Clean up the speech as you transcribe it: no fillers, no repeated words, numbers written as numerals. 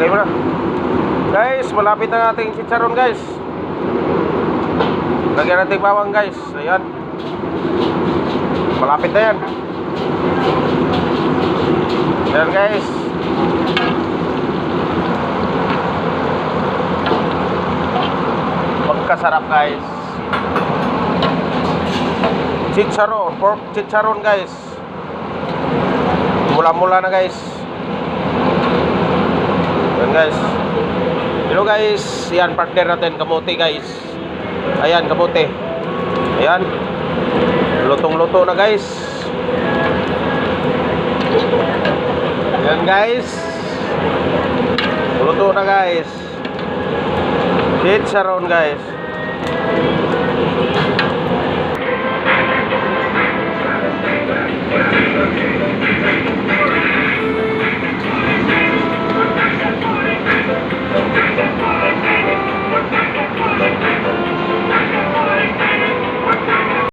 Lagay mo na. Guys, malapit na ating chicharon guys. Lagyan natin bawang guys. Ayan. Malapit na yan. Ayan guys. Pagkasarap guys. Chicharon, pork chicharon guys. Mula-mula na guys. Ayan guys. Hello guys. Ayan partner natin, kamote guys. Ayan kamote. Ayan. Lutong-luto na guys. Ayan guys. Luto na guys. Chicharon guys.